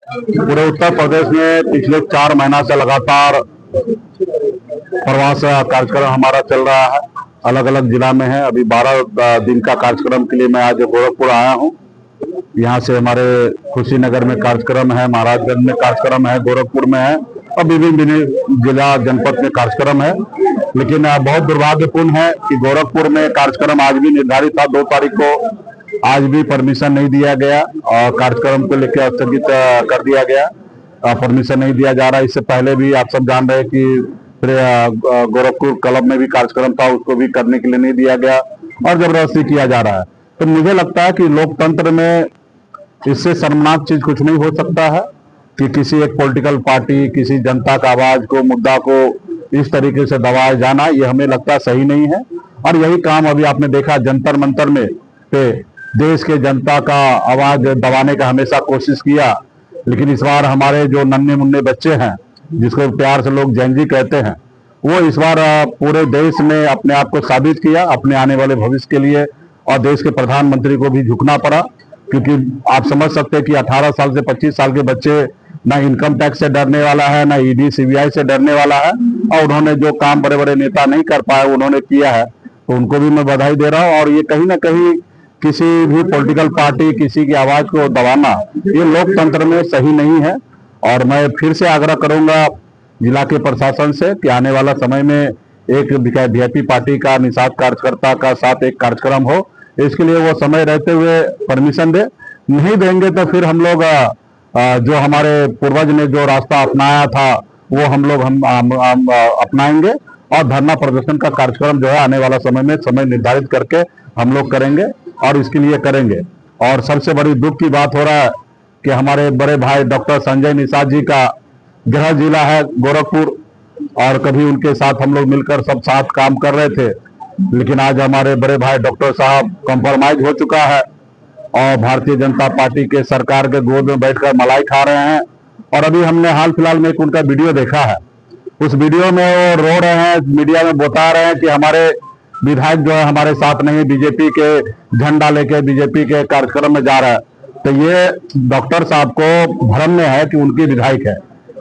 पूरे उत्तर प्रदेश में पिछले 4 महीना से लगातार प्रवास कार्यक्रम हमारा चल रहा है। अलग अलग जिला में है। अभी 12 दिन का कार्यक्रम के लिए मैं आज गोरखपुर आया हूँ। यहाँ से हमारे कुशीनगर में कार्यक्रम है, महाराजगंज में कार्यक्रम है, गोरखपुर में है और विभिन्न जिला जनपद में कार्यक्रम है। लेकिन बहुत दुर्भाग्यपूर्ण है कि गोरखपुर में कार्यक्रम आज भी निर्धारित था 2 तारीख को, आज भी परमिशन नहीं दिया गया और कार्यक्रम को लेकर स्थगित कर दिया गया। परमिशन नहीं दिया जा रहा। इससे पहले भी आप सब जान रहे हैं कि गोरखपुर क्लब में भी कार्यक्रम था, उसको भी करने के लिए नहीं दिया गया और जबरदस्ती किया जा रहा है। तो मुझे लगता है कि लोकतंत्र में इससे शर्मनाक चीज कुछ नहीं हो सकता है कि किसी एक पॉलिटिकल पार्टी किसी जनता का आवाज को, मुद्दा को इस तरीके से दबाया जाना, ये हमें लगता है सही नहीं है। और यही काम अभी आपने देखा जंतर मंतर में पे देश के जनता का आवाज दबाने का हमेशा कोशिश किया। लेकिन इस बार हमारे जो नन्हे मुन्ने बच्चे हैं, जिसको प्यार से लोग जैनजी कहते हैं, वो इस बार पूरे देश में अपने आप को साबित किया अपने आने वाले भविष्य के लिए। और देश के प्रधानमंत्री को भी झुकना पड़ा, क्योंकि आप समझ सकते हैं कि 18 साल से 25 साल के बच्चे ना इनकम टैक्स से डरने वाला है, ना ईडी सीबीआई से डरने वाला है। और उन्होंने जो काम बड़े बड़े नेता नहीं कर पाए उन्होंने किया है, तो उनको भी मैं बधाई दे रहा हूँ। और ये कहीं ना कहीं किसी भी पॉलिटिकल पार्टी किसी की आवाज को दबाना ये लोकतंत्र में सही नहीं है। और मैं फिर से आग्रह करूंगा जिला के प्रशासन से कि आने वाला समय में एक वीआईपी पार्टी का निषाद कार्यकर्ता का साथ एक कार्यक्रम हो, इसके लिए वो समय रहते हुए परमिशन दे। नहीं देंगे तो फिर हम लोग जो हमारे पूर्वज ने जो रास्ता अपनाया था वो हम लोग अपनाएंगे और धरना प्रदर्शन का कार्यक्रम जो है आने वाला समय में समय निर्धारित करके हम लोग करेंगे और इसके लिए करेंगे। और सबसे बड़ी दुख की बात हो रहा है कि हमारे बड़े भाई डॉक्टर संजय निषाद जी का गृह जिला है गोरखपुर, और कभी उनके साथ हम लोग मिलकर सब साथ काम कर रहे थे। लेकिन आज हमारे बड़े भाई डॉक्टर साहब कॉम्प्रोमाइज हो चुका है और भारतीय जनता पार्टी के सरकार के गोद में बैठकर मलाई खा रहे हैं। और अभी हमने हाल फिलहाल में एक उनका वीडियो देखा है, उस वीडियो में वो रो रहे हैं, मीडिया में बता रहे हैं कि हमारे विधायक जो है हमारे साथ नहीं, बीजेपी के झंडा लेके बीजेपी के कार्यक्रम में जा रहा है। तो ये डॉक्टर साहब को भ्रम में है कि उनकी विधायक है।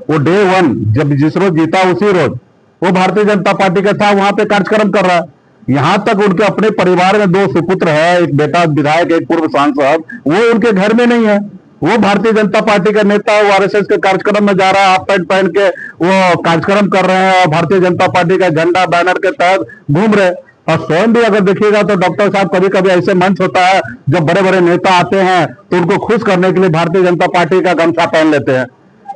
वो डे 1 जब जिस रोज जीता उसी रोज वो भारतीय जनता पार्टी का था, वहां पे कार्यक्रम कर रहा है। यहां तक उनके अपने परिवार में 2 सुपुत्र है, एक बेटा विधायक एक पूर्व सांसद, वो उनके घर में नहीं है। वो भारतीय जनता पार्टी का नेता वो आरएसएस के कार्यक्रम में जा रहा है, हाफ पैंट पहन के वो कार्यक्रम कर रहे हैं और भारतीय जनता पार्टी का झंडा बैनर के तहत घूम रहे। और स्वयं भी अगर देखिएगा तो डॉक्टर साहब कभी कभी ऐसे मंच होता है जब बड़े बड़े नेता आते हैं तो उनको खुश करने के लिए भारतीय जनता पार्टी का गमछा पहन लेते हैं।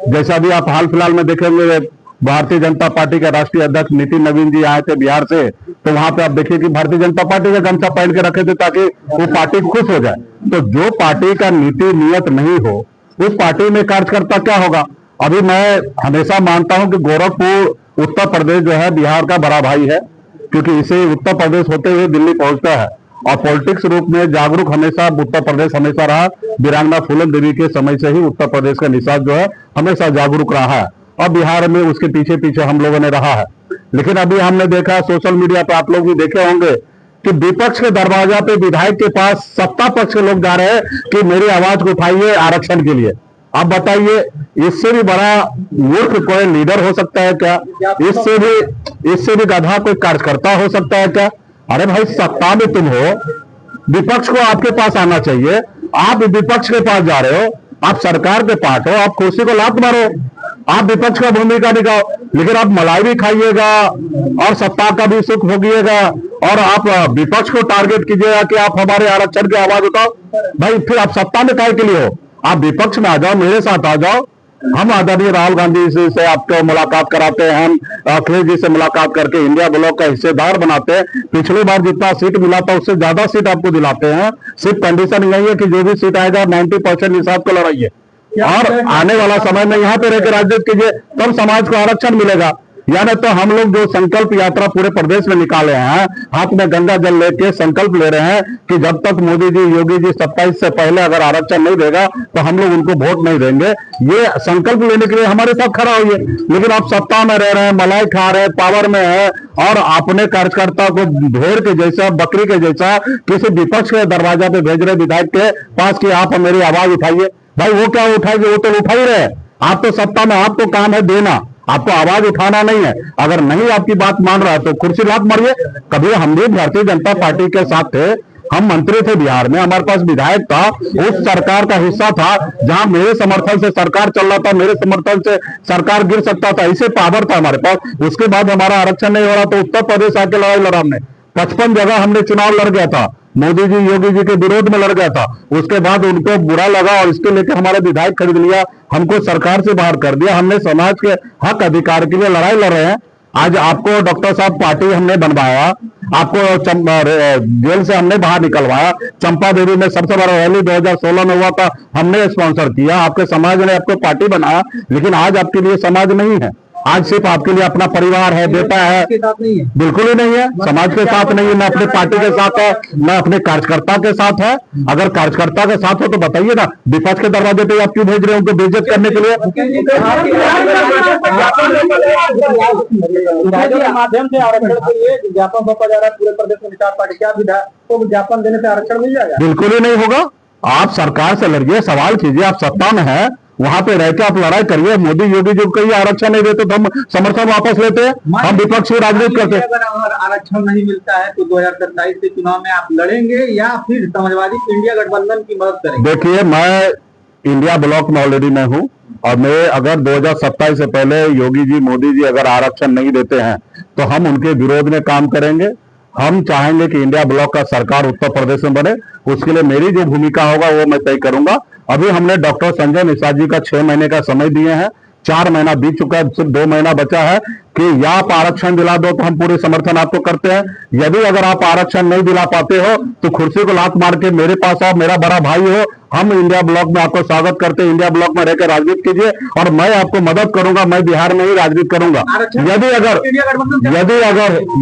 जैसा भी आप हाल फिलहाल में देखेंगे भारतीय जनता पार्टी के राष्ट्रीय अध्यक्ष नितिन नवीन जी आए थे बिहार से, तो वहां पे आप देखिए कि भारतीय जनता पार्टी का गमछा पहन के रखे थे ताकि वो पार्टी खुश हो जाए। तो जो पार्टी का नीति नियत नहीं हो उस पार्टी में कार्यकर्ता क्या होगा। अभी मैं हमेशा मानता हूं कि गोरखपुर उत्तर प्रदेश जो है बिहार का बड़ा भाई है, क्योंकि इसे उत्तर प्रदेश होते हुए दिल्ली पहुंचता है। और पॉलिटिक्स रूप में जागरूक हमेशा उत्तर प्रदेश हमेशा रहा। वीरांगना फूलन देवी के समय से ही उत्तर प्रदेश का निषाद जो है हमेशा जागरूक रहा है और बिहार में उसके पीछे पीछे हम लोगों ने रहा है। लेकिन अभी हमने देखा सोशल मीडिया पे, आप लोग भी देखे होंगे कि विपक्ष के दरवाजा पे विधायक के पास सत्ता पक्ष के लोग जा रहे हैं कि मेरी आवाज को उठाइए आरक्षण के लिए। आप बताइए इससे भी बड़ा मूर्ख कोई लीडर हो सकता है क्या? इससे भी गधा कोई कार्यकर्ता हो सकता है क्या? अरे भाई सत्ता में तुम हो, विपक्ष को आपके पास आना चाहिए। आप विपक्ष के पास जा रहे हो, आप सरकार के पास हो, आप कुर्सी को लात मारो, आप विपक्ष का भूमिका निभाओ। लेकिन आप मलाई भी खाइएगा और सत्ता का भी सुख भोगिएगा और आप विपक्ष को टारगेट कीजिएगा कि आप हमारे आरक्षण की आवाज उठाओ। भाई फिर आप सत्ता में काहे के लिए हो? आप विपक्ष में आ जाओ, मेरे साथ आ जाओ। हम आदरणीय राहुल गांधी से आपको मुलाकात कराते हैं, हम अखिलेश जी से मुलाकात करके इंडिया ब्लॉक का हिस्सेदार बनाते हैं। पिछली बार जितना सीट मिला था उससे ज्यादा सीट आपको दिलाते हैं। सिर्फ कंडीशन यही है कि जो भी सीट आएगा 90% निषाद को लड़ाइए और आने वाला समय में यहाँ पे रहकर राजनीति कीजिए, तब समाज को आरक्षण मिलेगा। यानी तो हम लोग जो संकल्प यात्रा पूरे प्रदेश में निकाले हैं, हाथ में गंगा जल लेके संकल्प ले रहे हैं कि जब तक मोदी जी योगी जी 27 से पहले अगर आरक्षण नहीं देगा तो हम लोग उनको वोट नहीं देंगे। ये संकल्प लेने के लिए हमारे साथ खड़ा होइए। लेकिन आप सत्ता में रह रहे हैं, मलाई खा रहे हैं, पावर में है और अपने कार्यकर्ता को भेड़ के जैसा, बकरी के जैसा किसी विपक्ष के दरवाजा पे भेज रहे विधायक के पास कि आप मेरी आवाज उठाइए। भाई वो क्या उठाएगी, वो तो उठा ही रहे। आप तो सत्ता में, आप तो काम है देना, आपको आवाज उठाना नहीं है। अगर नहीं आपकी बात मान रहा है तो कुर्सी लात मारिए। कभी हम भी भारतीय जनता पार्टी के साथ थे, हम मंत्री थे बिहार में, हमारे पास विधायक था, उस सरकार का हिस्सा था जहां मेरे समर्थन से सरकार चल रहा था, मेरे समर्थन से सरकार गिर सकता था, ऐसे पावर था हमारे पास। उसके बाद हमारा आरक्षण नहीं हो रहा तो उत्तर प्रदेश आके लड़ाई लड़ा हमने, 55 जगह हमने चुनाव लड़ गया था, मोदी जी योगी जी के विरोध में लड़ गया था। उसके बाद उनको बुरा लगा और इसके लेकर हमारे विधायक खरीद लिया, हमको सरकार से बाहर कर दिया। हमने समाज के हक अधिकार के लिए लड़ाई लड़ रहे हैं। आज आपको डॉक्टर साहब पार्टी हमने बनवाया, आपको जेल से हमने बाहर निकलवाया, चंपा देवी में सबसे बड़ा रैली 2016 में हुआ था, हमने स्पॉन्सर किया, आपके समाज ने आपको पार्टी बनाया। लेकिन आज आपके लिए समाज नहीं है, आज सिर्फ आपके लिए अपना परिवार है, बेटा है, बिल्कुल ही नहीं है। समाज के साथ नहीं है, न अपने पार्टी के साथ है, न अपने कार्यकर्ता के साथ है। अगर कार्यकर्ता के साथ हो तो बताइए ना, विपक्ष के दरवाजे पे आप क्यों भेज रहे हो उनको बेइज्जत करने के लिए? माध्यम से आरक्षण के लिए विज्ञापन सौंपा जा रहा है पूरे प्रदेश में, विचार पार्टी क्या विधा तो विज्ञापन देने से आरक्षण मिल जाएगा? बिल्कुल ही नहीं होगा। आप सरकार से लड़िए, सवाल कीजिए, आप सत्ता में है, वहां पे रहकर आप लड़ाई करिए। मोदी योगी जी को आरक्षण नहीं देते तो हम समर्थन वापस लेते हैं, हम विपक्ष की राजनीति करते हैं। अगर आरक्षण नहीं मिलता है तो 2027 के चुनाव में आप लड़ेंगे या फिर समाजवादी इंडिया गठबंधन की मदद करेंगे? देखिए, मैं इंडिया ब्लॉक में ऑलरेडी मैं हूं और मैं अगर 2027 से पहले योगी जी मोदी जी अगर आरक्षण नहीं देते हैं तो हम उनके विरोध में काम करेंगे। हम चाहेंगे कि इंडिया ब्लॉक का सरकार उत्तर प्रदेश में बने, उसके लिए मेरी जो भूमिका होगा वो मैं तय करूंगा। अभी हमने डॉक्टर संजय निषाद जी का 6 महीने का समय दिए हैं, 4 महीना बीत चुका है, सिर्फ 2 महीना बचा है कि या आप आरक्षण दिला दो तो हम पूरे समर्थन आपको करते हैं। यदि अगर आप आरक्षण नहीं दिला पाते हो तो कुर्सी को लात मार के मेरे पास आओ, मेरा बड़ा भाई हो, हम इंडिया ब्लॉक में आपको स्वागत करते हैं। इंडिया ब्लॉक में रहकर राजनीति कीजिए और मैं आपको मदद करूंगा, मैं बिहार में ही राजनीति करूंगा।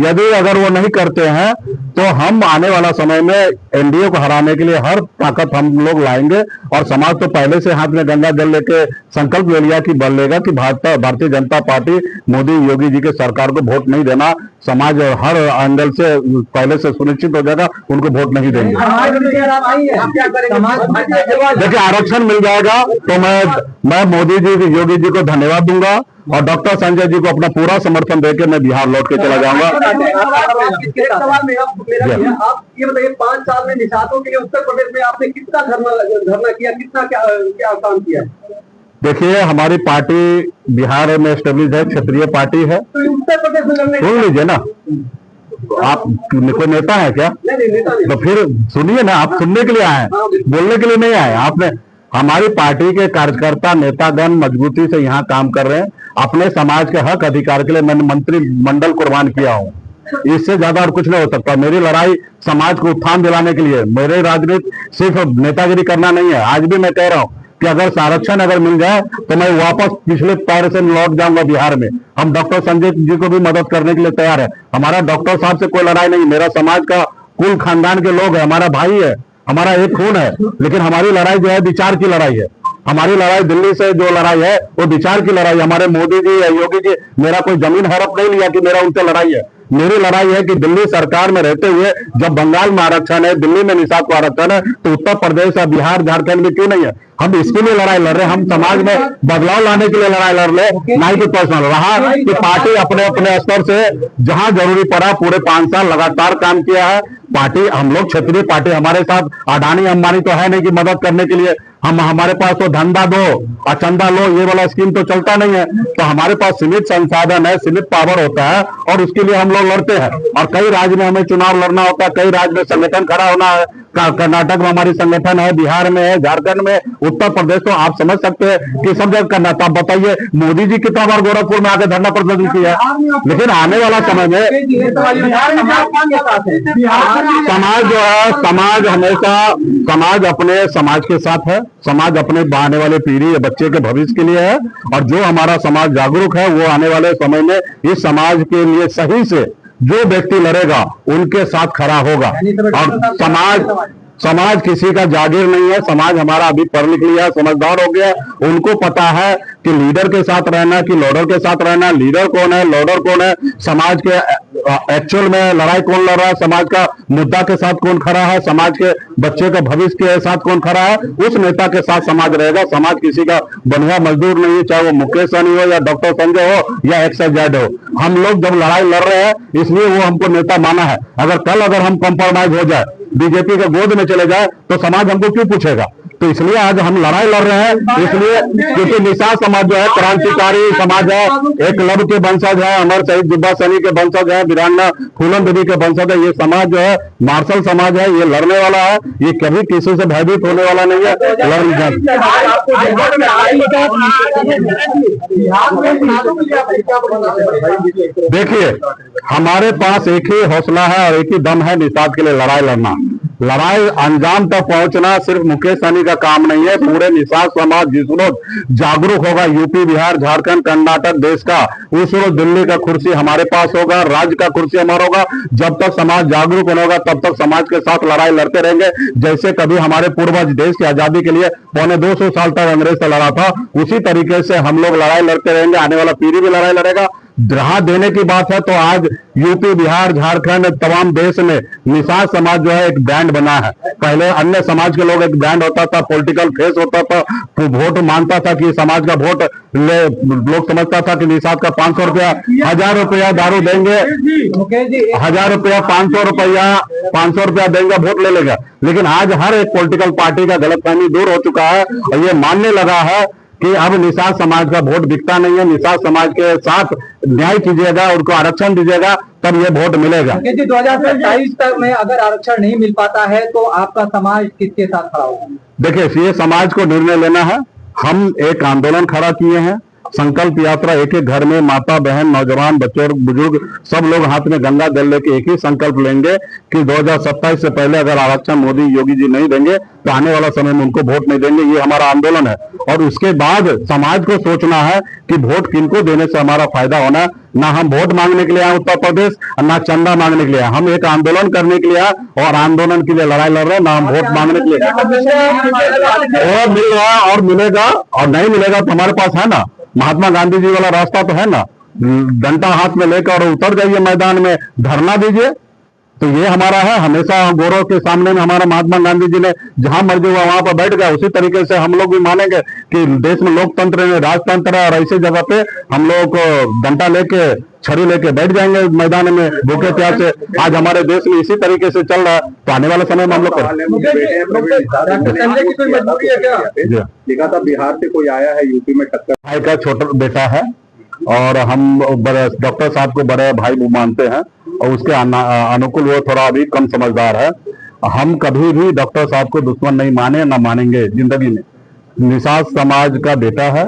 यदि अगर वो नहीं करते हैं तो हम आने वाला समय में एनडीए को हराने के लिए हर ताकत हम लोग लाएंगे। और समाज तो पहले से हाथ में गंगा जल लेके संकल्प ले लिया कि बल लेगा कि भारतीय जनता पार्टी मोदी योगी जी के सरकार को वोट नहीं देना। समाज हर एंगल से पहले से सुनिश्चित हो जाएगा, उनको वोट नहीं देंगे। देखिए, आरक्षण मिल जाएगा तो मैं मोदी जी योगी जी को धन्यवाद दूंगा और डॉक्टर संजय जी को अपना पूरा समर्थन देकर मैं बिहार लौट के चला जाऊंगा। आप ये बताइए, 5 साल में निषादों के लिए उत्तर प्रदेश में आपने कितना धरना किया, कितना क्या काम किया? देखिए, हमारी पार्टी बिहार में एस्टेब्लिश है, क्षेत्रीय पार्टी है। तो उत्तर प्रदेश में लड़ने सुन लीजिए ना, आप कोई नेता है क्या? नहीं, नेता नहीं। तो फिर सुनिए ना, आप सुनने के लिए आए, बोलने के लिए नहीं आए। आपने हमारी पार्टी के कार्यकर्ता नेतागण मजबूती से यहाँ काम कर रहे हैं। अपने समाज के हक अधिकार के लिए मैंने मंत्रिमंडल कुर्बान किया हूँ, इससे ज्यादा और कुछ नहीं हो सकता। मेरी लड़ाई समाज को उत्थान दिलाने के लिए, मेरी राजनीति सिर्फ नेतागिरी करना नहीं है। आज भी मैं कह रहा हूँ कि अगर आरक्षण अगर मिल जाए तो मैं वापस पिछले पैर से लौट जाऊंगा बिहार में। हम डॉक्टर संजय जी को भी मदद करने के लिए तैयार है। हमारा डॉक्टर साहब से कोई लड़ाई नहीं, मेरा समाज का कुल खानदान के लोग है, हमारा भाई है, हमारा एक खून है। लेकिन हमारी लड़ाई जो है विचार की लड़ाई है। हमारी लड़ाई दिल्ली से जो लड़ाई है वो विचार की लड़ाई। हमारे मोदी जी या योगी जी मेरा कोई जमीन हड़प नहीं लिया कि मेरा उनसे लड़ाई है। मेरी लड़ाई है कि दिल्ली सरकार में रहते हुए जब बंगाल में आरक्षण है, दिल्ली में निषाद को आरक्षण है, तो उत्तर प्रदेश या बिहार झारखंड में क्यों नहीं है? हम इसके लिए लड़ाई लड़ रहे हैं। हम समाज में बदलाव लाने के लिए लड़ाई लड़ रहे, नहीं कि पर्सनल रहा कि पार्टी अपने अपने स्तर से जहां जरूरी पड़ा पूरे 5 साल लगातार काम किया है। पार्टी, हम लोग क्षेत्रीय पार्टी, हमारे साथ अडानी अंबानी तो है नहीं कि मदद करने के लिए। हम हमारे पास तो धंधा दो और चंदा लो ये वाला स्कीम तो चलता नहीं है। तो हमारे पास सीमित संसाधन है, सीमित पावर होता है और उसके लिए हम लोग लड़ते हैं। और कई राज्य में हमें चुनाव लड़ना होता है, कई राज्य में संगठन खड़ा होना है। कर्नाटक में हमारी संगठन है, बिहार में है, झारखंड में, उत्तर प्रदेश। तो आप समझ सकते हैं कि सब जगह करना था। बताइए, मोदी जी कितना बार गोरखपुर में आकर धरना प्रदर्शन किया है। लेकिन आने वाला समय में समाज जो है, समाज हमेशा समाज अपने समाज के साथ है। समाज अपने आने वाले पीढ़ी या बच्चे के भविष्य के लिए है। और जो हमारा समाज जागरूक है वो आने वाले समय में इस समाज के लिए सही से जो व्यक्ति लड़ेगा उनके साथ खड़ा होगा। और समाज किसी का जागीर नहीं है। समाज हमारा अभी पढ़ लिख लिया, समझदार हो गया। उनको पता है कि लीडर के साथ रहना कि लोडर के साथ रहना। लीडर कौन है, लोडर कौन है, समाज के एक्चुअल में लड़ाई कौन लड़ रहा है, समाज का मुद्दा के साथ कौन खड़ा है, समाज के बच्चे के भविष्य के साथ कौन खड़ा है, उस नेता के साथ समाज रहेगा। समाज किसी का बनिया मजदूर नहीं है, चाहे वो मुकेश सहनी हो या डॉक्टर संजय हो या XYZ हो। हम लोग जब लड़ाई लड़ रहे हैं इसलिए वो हमको नेता माना है। अगर हम कॉम्प्रोमाइज हो जाए, बीजेपी के गोद में चले जाए तो समाज हमको क्यों पूछेगा। तो इसलिए आज हम लड़ाई लड़ रहे हैं, इसलिए क्योंकि निषाद समाज जो है क्रांतिकारी समाज है, एकलव्य के वंशज है, अमर शहीद जुब्बा सैनी के वंशज है, वीरांगना फूलन देवी के वंशज है। ये समाज जो है मार्शल समाज है, ये लड़ने वाला है, ये कभी किसी से भयभीत होने वाला नहीं है। देखिए, हमारे पास एक ही हौसला है और एक ही दम है निषाद के लिए लड़ाई लड़ना। लड़ाई अंजाम तक पहुंचना सिर्फ मुकेश सहनी का काम नहीं है, पूरे निषाद समाज जिस रोज जागरूक होगा, यूपी, बिहार, झारखंड, कर्नाटक देश का, उस रोज दिल्ली का कुर्सी हमारे पास होगा, राज्य का कुर्सी हमारा होगा। जब तक समाज जागरूक होगा तब तक समाज के साथ लड़ाई लड़ते रहेंगे। जैसे कभी हमारे पूर्वज देश की आजादी के लिए 250 साल तक अंग्रेज से लड़ा था, उसी तरीके से हम लोग लड़ाई लड़ते रहेंगे। आने वाला पीढ़ी भी लड़ाई लड़ेगा। राह देने की बात है तो आज यूपी, बिहार, झारखंड, तमाम देश में निषाद समाज जो है एक ब्रांड बना है। पहले अन्य समाज के लोग एक ब्रांड होता था, पॉलिटिकल फेस होता था, वोट मानता था कि समाज का वोट लोग समझता था कि निषाद का 500 रुपया, 1000 रुपया दारू देंगे, 1000 रुपया, 500 रुपया देंगे, वोट ले लेगा। लेकिन आज हर एक पॉलिटिकल पार्टी का गलतफहमी दूर हो चुका है और ये मानने लगा है कि अब निषाद समाज का वोट बिकता नहीं है। निषाद समाज के साथ न्याय कीजिएगा, उनको आरक्षण दीजिएगा, तब ये वोट मिलेगा। 2027 तक में अगर आरक्षण नहीं मिल पाता है तो आपका समाज किसके साथ खड़ा होगा? देखिए, ये समाज को निर्णय लेना है। हम एक आंदोलन खड़ा किए हैं, संकल्प यात्रा, एक एक घर में माता बहन, नौजवान, बच्चे और बुजुर्ग सब लोग हाथ में गंगा जल लेके एक ही संकल्प लेंगे कि 2027 से पहले अगर आरक्षण मोदी योगी जी नहीं देंगे तो आने वाला समय में उनको वोट नहीं देंगे। ये हमारा आंदोलन है और उसके बाद समाज को सोचना है कि वोट किनको देने से हमारा फायदा होना है। ना हम वोट मांगने के लिए आए उत्तर प्रदेश, ना चंदा मांगने के लिए। हम एक आंदोलन करने के लिए आए और आंदोलन के लिए लड़ाई लड़ रहे हैं, ना हम वोट मांगने के लिए। और मिल रहा है और मिलेगा, और नहीं मिलेगा तो हमारे पास है ना महात्मा गांधी जी वाला रास्ता तो है ना, डंडा हाथ में लेकर और उतर जाइए मैदान में, धरना दीजिए। तो ये हमारा है, हमेशा गौरव के सामने में हमारा महात्मा गांधी जी ने जहां मर्जी हुआ वहां पर बैठ गया। उसी तरीके से हम लोग भी मानेंगे कि देश में लोकतंत्र है, राजतंत्र है, और ऐसे जगह पे हम लोग को डंडा लेके, छड़ी लेके बैठ जाएंगे मैदान में भूखे प्यासे। आज हमारे देश में इसी तरीके से चल रहा है, तो आने वाले समय में हम लोग लिखा था बिहार से कोई आया है यूपी में टक्कर। भाई का छोटा बेटा है और हम डॉक्टर साहब को बड़े भाई मानते हैं और उसके अनुकूल वो थोड़ा अभी कम समझदार है। हम कभी भी डॉक्टर साहब को दुश्मन नहीं माने, ना मानेंगे जिंदगी में। निषाद समाज का बेटा है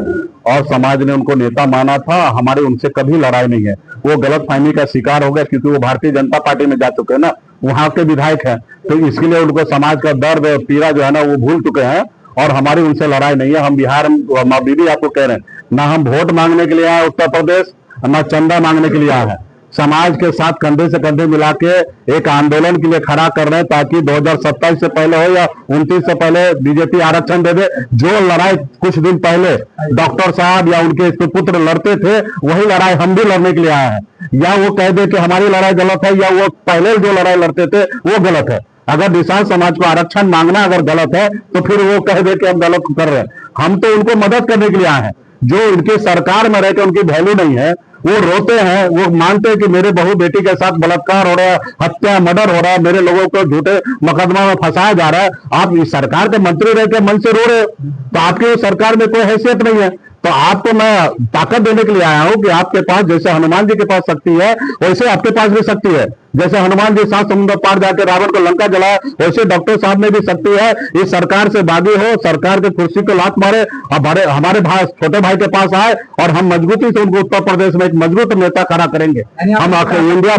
और समाज ने उनको नेता माना था। हमारे उनसे कभी लड़ाई नहीं है। वो गलतफहमी का शिकार हो गया क्योंकि वो भारतीय जनता पार्टी में जा चुके हैं ना, वहां के विधायक हैं, तो इसके लिए उनको समाज का दर्द पीड़ा जो है ना वो भूल चुके हैं और हमारी उनसे लड़ाई नहीं है। हम बिहार बीबी आपको कह रहे हैं, ना हम वोट मांगने के लिए आए उत्तर प्रदेश, ना चंदा मांगने के लिए आए हैं। समाज के साथ कंधे से कंधे मिला के एक आंदोलन के लिए खड़ा कर रहे हैं ताकि 2027 से पहले हो या 29 से पहले बीजेपी आरक्षण दे दे। जो लड़ाई कुछ दिन पहले डॉक्टर साहब या उनके पुत्र लड़ते थे, वही लड़ाई हम भी लड़ने के लिए आए हैं। या वो कह दे कि हमारी लड़ाई गलत है, या वो पहले जो लड़ाई लड़ते थे वो गलत है। अगर निषाद समाज को आरक्षण मांगना अगर गलत है तो फिर वो कह दे कि हम गलत कर रहे हैं। हम तो उनको मदद करने के लिए आए हैं। जो उनकी सरकार में रहकर उनकी वैल्यू नहीं है, वो रोते हैं, वो मानते हैं कि मेरे बहू बेटी के साथ बलात्कार हो रहा है, हत्या मर्डर हो रहा है, मेरे लोगों को झूठे मुकदमा में फंसाया जा रहा है। आप इस सरकार के मंत्री रहकर मन से रो रहे हो, तो आपकी सरकार में कोई हैसियत नहीं है। तो आपको मैं ताकत देने के लिए आया हूं कि आपके पास जैसे हनुमान जी के पास शक्ति है, वैसे आपके पास भी शक्ति है। जैसे हनुमान जी 7 समुद्र पार जाके रावण को लंका जलाया, वैसे डॉक्टर साहब में भी शक्ति है। इस सरकार से बागी हो, सरकार के कुर्सी को लात मारे और हमारे भाई छोटे भाई के पास आए और हम मजबूती से उनको उत्तर प्रदेश में एक मजबूत नेता खड़ा करेंगे। हम इंडिया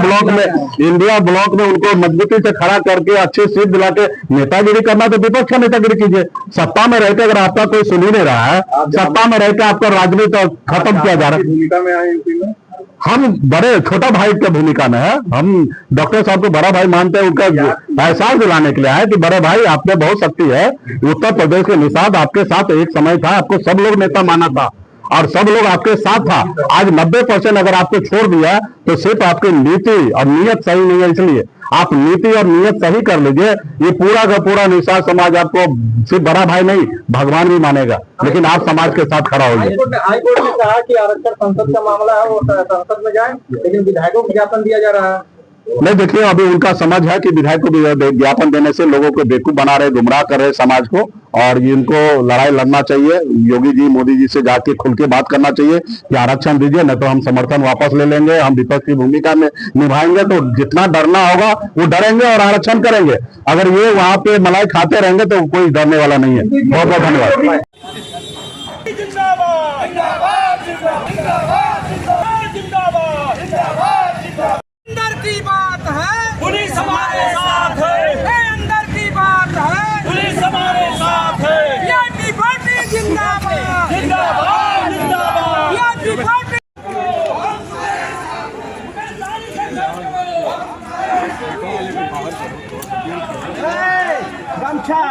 ब्लॉक में उनको मजबूती से खड़ा करके अच्छी सीट दिला के नेतागिरी करना, तो विपक्ष का नेतागिरी कीजिए। सत्ता में रहकर अगर आपका कोई सुन ही नहीं रहा है, सत्ता में रहकर आपका राजनीति खत्म किया जा रहा है। भूमिका में आए यूपी में हम बड़े छोटा भाई की भूमिका में है। हम डॉक्टर साहब को बड़ा भाई मानते हैं, उनका एहसास दिलाने के लिए आए कि बड़े भाई आप में बहुत शक्ति है। उत्तर प्रदेश के निषाद आपके साथ एक समय था, आपको सब लोग नेता माना था। और सब लोग आपके साथ था। आज 90% अगर आपको छोड़ दिया तो सिर्फ आपकी नीति और नीयत सही नहीं है। इसलिए आप नीति और नीयत सही कर लीजिए। ये पूरा का पूरा निषाद समाज आपको सिर्फ बड़ा भाई नहीं, भगवान भी मानेगा, लेकिन आप समाज के साथ खड़ा होइए। हाईकोर्ट ने कहा कि आरक्षण संसद का मामला है, वो संसद में जाए, लेकिन विधायकों को ज्ञापन दिया जा रहा है। नहीं, देखिए अभी उनका समझ है कि विधायक को ज्ञापन देने से लोगों को बेवकूफ बना रहे, गुमराह कर रहे समाज को, और इनको लड़ाई लड़ना चाहिए। योगी जी, मोदी जी से जाके खुल के बात करना चाहिए कि आरक्षण दीजिए, नहीं तो हम समर्थन वापस ले लेंगे, हम विपक्ष की भूमिका में निभाएंगे। तो जितना डरना होगा वो डरेंगे और आरक्षण करेंगे। अगर ये वहां पे मलाई खाते रहेंगे तो कोई डरने वाला नहीं है। बहुत बहुत धन्यवाद। अंदर की बात है, पुलिस हमारे साथ है। अंदर की बात है, पुलिस हमारे साथ है। ये पार्टी जिंदाबाद, जिंदाबाद, जिंदाबाद। ये पार्टी गमछा